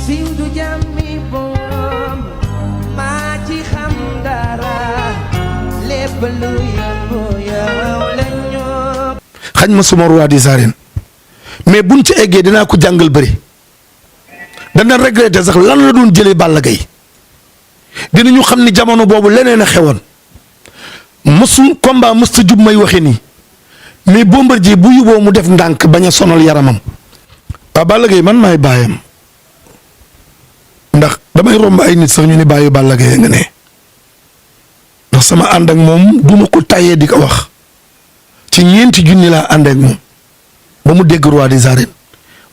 siiw du jàmmi boom maa ci xam dara lépp lu yëngu yow la ñoo. xañ ma suma roi des arènes mais buñ ci eggee dinaa ko jàngal bëri dana regretter sax lan la doon jëlee Balla Gaye dinañu xam ni jamono boobu leneen a xewoon mësul combat mësta jub may waxe nii mais Bombardier bu yuboo mu def ndànk bañ a sonal yaramam. waaw Balla Gaye man maay bàyyam ndax damay romb ay nit sax ñu ni bàyyi Balla Gaye nga ne ndax sama ànd ak moom du ma ko tàyyee di ko wax ci ñeenti junni laa ànd ak moom ba mu dégg roi des arènes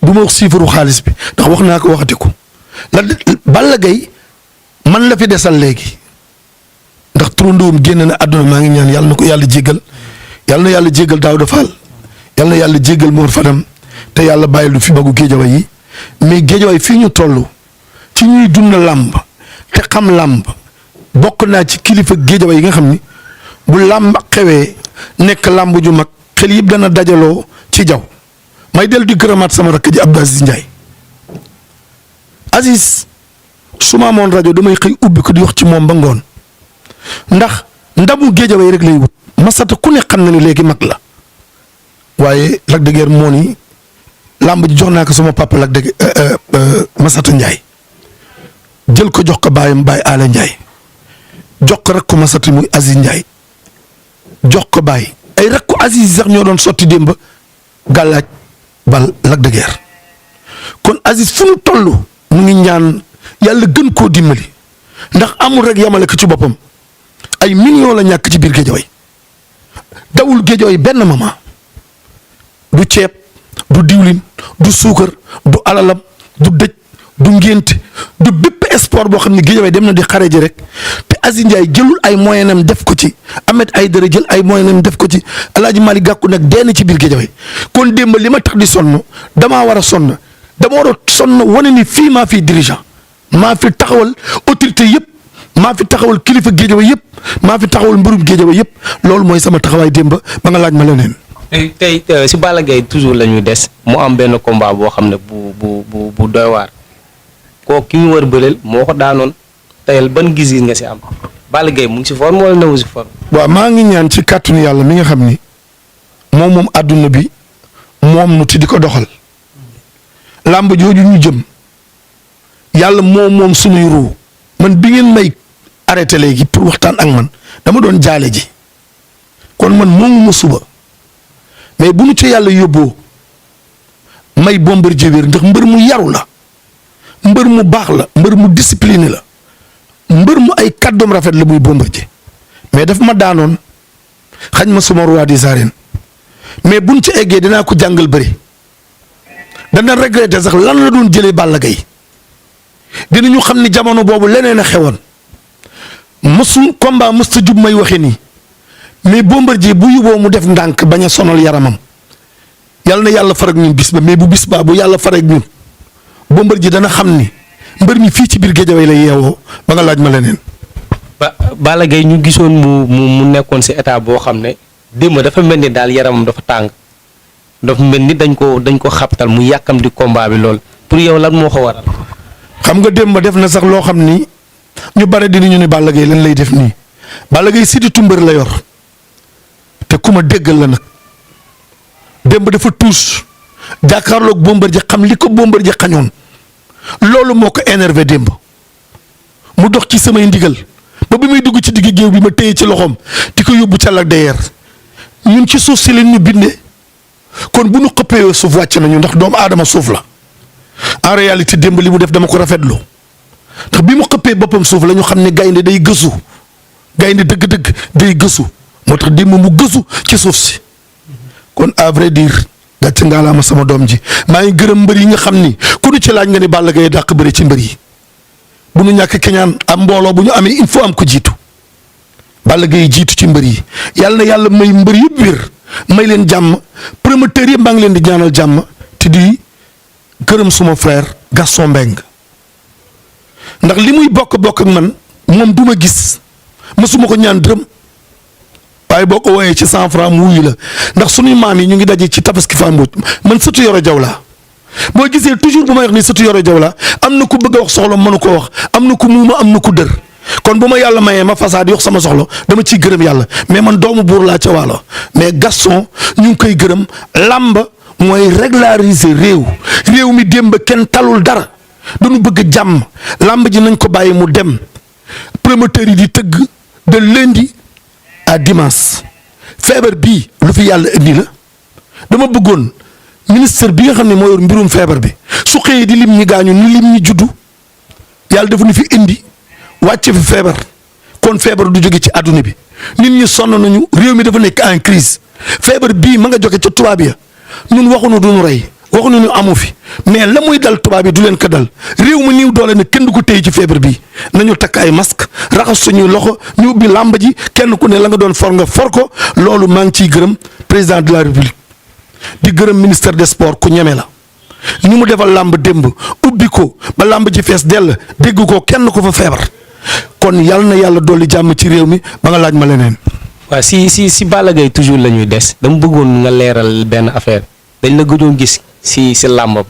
du ma wax siifaru xaalis bi ndax wax naa ko waxati ko la Balla Gaye man la fi desal léegi ndax turandoom génn na àdduna maa ngi ñaan yàlla na ko yàlla jéggal yàlla na yàlla jéggal Daouda Fall yàlla na yàlla jéggal Mor Fadam te yàlla bàyyi lu fi bagu géejawaay yi mais géejawaay fii ñu toll ci ñuy dund làmb te xam làmb bokk naa ci kilifa géejawaay yi nga xam ni bu làmb xewee nekk làmb ju mag xel yëpp dana dajaloo ci jaw may dellu di gërëmaat sama rakk ji Abdou Aziz Ndiaye Aziz su ma amoon rajo damay xëy ubbi ko di wax ci moom ba ngoon ndax ndamu géejawaay rek lay wut masata ku ne xam na ni léegi mag la waaye Lac de Guiers moo ni làmb ji jox naa ko sama papa Lac de Masata Ndiaye jël ko jox ko baayam baay Aala Ndiaye jox ko rakku Masata muy Aziz Ndiaye jox ko baay ay rakku Aziz sax ñoo doon sotti démb gàllaaj bal Lac de Guiers kon Aziz fu mu toll mu ngi ñaan yàlla gën koo dimbali ndax amul rek yamale ko ci boppam ay millions la ñàkk ci biir géejaway dawul géejaway benn moment du ceeb du diwlin du suukar du alalam du dëj du ngénte du bépp sport boo xam ne géejaway dem na di xare ji rek te Aziz Ndiaye jëlul ay moyenam def ko ci Ahmed Aïdara jël ay moyenam def ko ci El Hadj Malick Gakou nag dee ci biir géejaway kon démb li ma tax di sonn damaa war a sonn dama war a sonn wane ni fii maa fi dirigeant maa fi taxawal autorité yëpp maa fi taxawal kilifa géejaway yëpp maa fi taxawal mbirum géejaway yëpp loolu mooy sama taxawaay démb ba nga laaj ma leneen. tey si Balla Gaye toujours la ñuy des mu am benn combat boo xam ne bu doy waar kooku ki mu war bëreel moo ko daanoon teyal ban gis-gis nga si am Balla Gaye mu ngi si forme wala newu si forme. waaw maa ngi ñaan ci kàttanu yàlla mi nga xam ni moom àdduna bi moom nu ti di ko doxal làmb jooju ñu jëm yàlla moom sunuy ruu man bi ngeen may arrêté léegi pour waxtaan ak man dama doon jaale ji kon man moomuma suba. mais bu nu ci yàlla yóbboo may Bombardier wér ndax mbër mu yaru la mbër mu baax la mbër mu discipliné la mbër mu ay kàddoom rafet la muy Bombardier mais daf ma daanoon xañ ma suma roi des arènes mais buñ ci eggee dinaa ko jàngal bëri dana regretter sax lan la doon jëlee Balla Gaye dinañu xam ni jamono boobu leneen a xewoon mësul combat mësta jub may waxe nii mais Bombardier bu yuboo mu def ndànk bañ a sonal yaramam yàlla na yàlla farag ñun bis ba mais bu bis baa bu yàlla farag ñun Bombardier dana xam ni mbër mi fii ci biir géejaway la yeewoo ba nga laaj ma leneen. Balla Gaye ñu gisoon mu nekkoon si état boo xam ne démb dafa mel ni daal yaramam dafa tàng dafa mel ni dañ ko xabtal mu yàkkam di combat bi lool pour yow lan moo ko waral. xam nga démb def na sax loo xam ni ñu bare dinañu ne Balla Gaye lan lay def nii Balla Gaye siditu mbër la yor. te ku ma déggal la nag démb dafa tuus jàkkaarloog Bombardier xam li ko Bombardier xañoon loolu moo ko énervé démb mu dox ci samay ndigal ba bi muy dugg ci digg géew bi ma téye ci loxoom di ko yóbbu ca Lac de Guiers ñun ci suuf si leen ñu bindee kon bu nu xëppee suuf wàcc nañu ndax doomu aadama suuf la en réalité démb li mu def dama ko rafetlu ndax bi mu xëppee boppam suuf la ñu xam ne gaynde day gësu gaynde dëgg-dëgg day gësu. moo tax démb mu gësu ci suuf si kon à vrai dire gàcce ngaalaama sama doom ji maa ngi gërëm mbër yi nga xam ni ku ñu ci laaj nga ni Balla Gaye dàq bëri ci mbër yi bu ñu ñàkk keñaan am mbooloo bu ñu amee il faut am ko jiitu Balla Gaye jiitu ci mbër yi yàlla na yàlla may mbër yëpp wér may leen jàmm promoteur yëpp maa ngi leen di ñaanal jàmm te di gërëm suma frère Gaston Mbengue ndax li muy bokk ak man moom du ma gis mësuma ko ñaan dërëm. waaye boo ko wooyee ci 100 francs mu wuyu la ndax suñuy maam yi ñu ngi daje ci tabaski fa mbooj man sëtu Yoro Jaw laa boo gisee toujours bu may wax ni surtout Yoro Jaw la am na ku bëgg a wax soxla mënu ko wax am na ku muuma am na ku dër kon bu ma yàlla mayee ma façade yox sama soxla dama ciy gërëm yàlla mais man doomu buur laa ca waalo mais Gaston ñu ngi koy gërëm làmb mooy régulariser réew mi démb kenn talul dara dañu bëgg jàmm làmb ji nañ ko bàyyi mu dem promoteur yi di tëgg de lundi à dimanche feebar bii lu fi yàlla indi la dama bëggoon ministre bi nga xam ne moo yor mbirum feebar bi su xëyee di lim ñi gaañu ni lim ñi juddu yàlla dafa ñu fi indi wàcce fi feebar kon feebar du jóge ci àdduna bi nit ñi sonn nañu réew mi dafa nekk en crise feebar bii ma nga jóge ca tubaab ya ñun waxuñu duñu rey waxuñu ñu amu fi mais la muy dal tubaab yi du leen ko dal réew mi niw doole ne kenn du ko téye ci feebar bii nañu takk ay masque raxas suñuy loxo ñu ubbi làmb ji kenn ku ne la nga doon for nga for ko loolu maa ngi ciy gërëm président de la république di gërëm ministère des sports ku ñeme la ñu mu defal làmb démb ubbi ko ba làmb ji fees dell dégg ko kenn ko fa feebar kon yàlla na yàlla dolli jàmm ci réew mi ba nga laaj ma leneen. waaw si Balla Gaye toujours la ñuy des dama bëggoon nga leeral benn affaire dañ la gëjoon gis si làmbam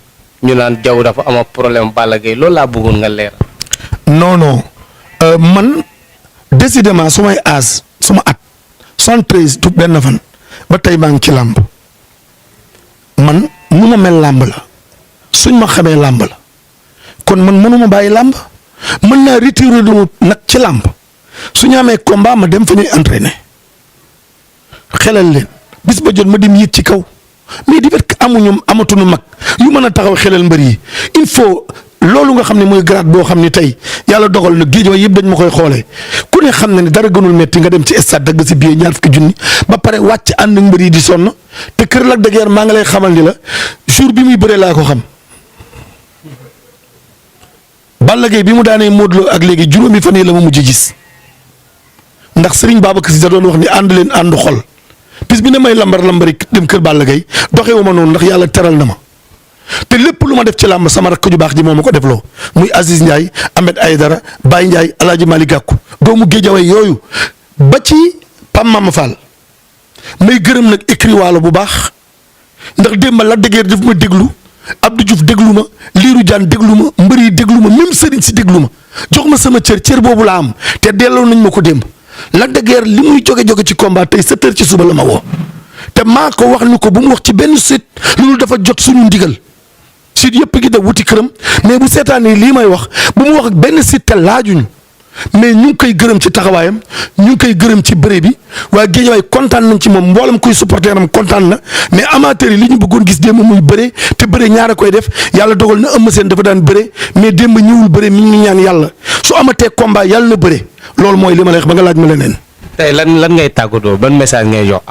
ñu naan Jaw dafa am problème Balla Gaye loolu laa bëggoon nga leeral. non man décidément su may âge suma at 73 tu benn fan ba tey maa ngi ci làmb man nu ma mel làmb la suñ ma xamee làmb la kon man mënuma bàyyi làmb mën naa retiré lu nag ci làmb su ñu amee combat ma dem fa ñuy entraîner xelal leen bis ba jot ma dem yéeg ci kaw mais di fait amatuñu mag yu mën a taxaw xelal mbër yi il faut loolu nga xam ne mooy grade boo xam ne tey yàlla dogal na géej yëpp dañ ma koy xoolee ku ne xam na ne dara gënul metti nga dem ci stade dagg si biir ñaar fukki junni ba pare wàcc ànd ak mbër yi di sonn te kër Lac de Guiers maa ngi lay xamal ni la jour bi muy bëree laa ko xam. Balla Gaye bi mu daanee Modou Lo ak léegi juróomi fan yi la ma mujj gis ndax Serigne Babacar Sy da doon wax ni ànd leen ànd xol bis bi ne may lambari dem kër Balla Gaye doxewu ma noonu ndax yàlla teral na ma te lépp lu ma def ci làmb sama rakk ju baax ji moo ma ko defloo muy Aziz Ndiaye Ahmed Aïdara Baye Ndiaye El Hadj Malick Gakou doomu Géejawaay yooyu ba ci Pam Mama Fall may gërëm nag écrit waalo bu baax ndax démb Lac de Guiers daf ma déglu. Abdou Diouf déglu ma Lirou Diane déglu ma mbër yi déglu ma même sëriñ si déglu ma jox ma sama cër boobu laa am te delloo nañ ma ko démb Lac de Guiers li muy jóge ci combat tey 7 heures ci suba la ma woo te maa ko wax ni ko bu mu wax ci benn site loolu dafa jot suñu ndigal site yëpp gi da wuti këram mais bu seetaanee lii may wax bu mu wax ak benn site te laajuñu mais ñu ngi koy gërëm ci taxawaayam ñu ngi koy gërëm ci bëre bi waa Géejawaay kontaan nañ ci moom mboolem kuy supporter am kontaan na mais amateurs yi li ñu bëggoon gis démb muy bëre te bëre ñaara koy def yàlla dogal na Eumeu Sène dafa daan bëre mais démb ñëwul bëre mi ngi ñaan yàlla su amatee combat yàlla na bëre loolu mooy li ma lay wax ba nga laaj ma leneen. tey lan ngay tàggatoo ban message ngay jox.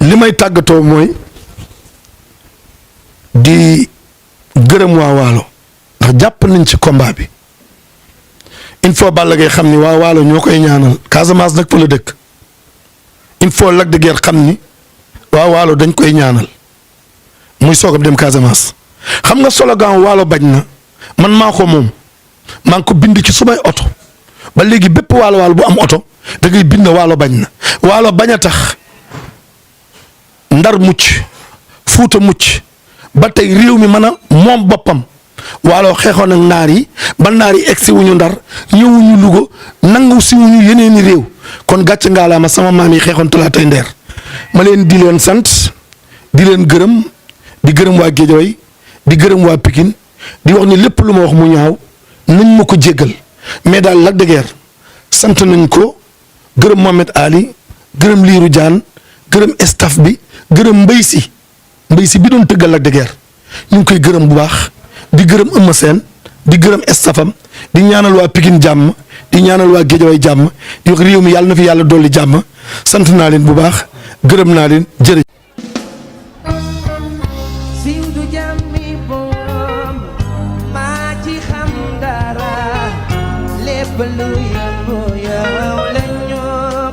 li may tàggatoo mooy di gërëm waa Waalo ndax jàpp nañ ci combat bi. il faut Balla Gaye xam ni waa Waalo ñoo koy ñaanal Casamance nag fa la dëkk il faut Lac de Guiers xam ni waa Waalo dañ koy ñaanal muy soogam dem Casamance xam nga slogan Waalo bañ na man maa ko moom maa ngi ko bind ci sumay oto ba léegi bépp waalo bu am oto da ngay bind Waalo bañ na Waalo bañ a tax Ndar mucc Fuuta mucc ba tey réew mi mën a moom boppam. Waalo xeexoon ak naar yi ba naar yi egsi wuñu Ndar ñëwuñu Louga nangu si wuñu yeneeni réew kon gàcc ngaalaama sama maam yi xeexoon talaatay ndeer ma leen di leen sant di leen gërëm di gërëm waa Géejawaay di gërëm waa Pikine di wax ni lépp lu ma wax mu ñaaw nañ ma ko jéggal mais daal Lac de Guiers sant nañ ko gërëm Mohamed Ali gërëm Lirou Diane gërëm staff bi gërëm Mbaye Sy bi doon tëggal Lac de Guiers ñu ngi koy gërëm bu baax. di gërëm Eumeu Sène di gërëm estafam di ñaanal waa Pikine jàmm di ñaanal waa Géejawaay jàmm di wax réew mi yàlla na fi yàlla dolli jàmm sant naa leen bu baax gërëm naa leen jërëjëf. siiw du jàmmi boom maa ci xam dara lépp luy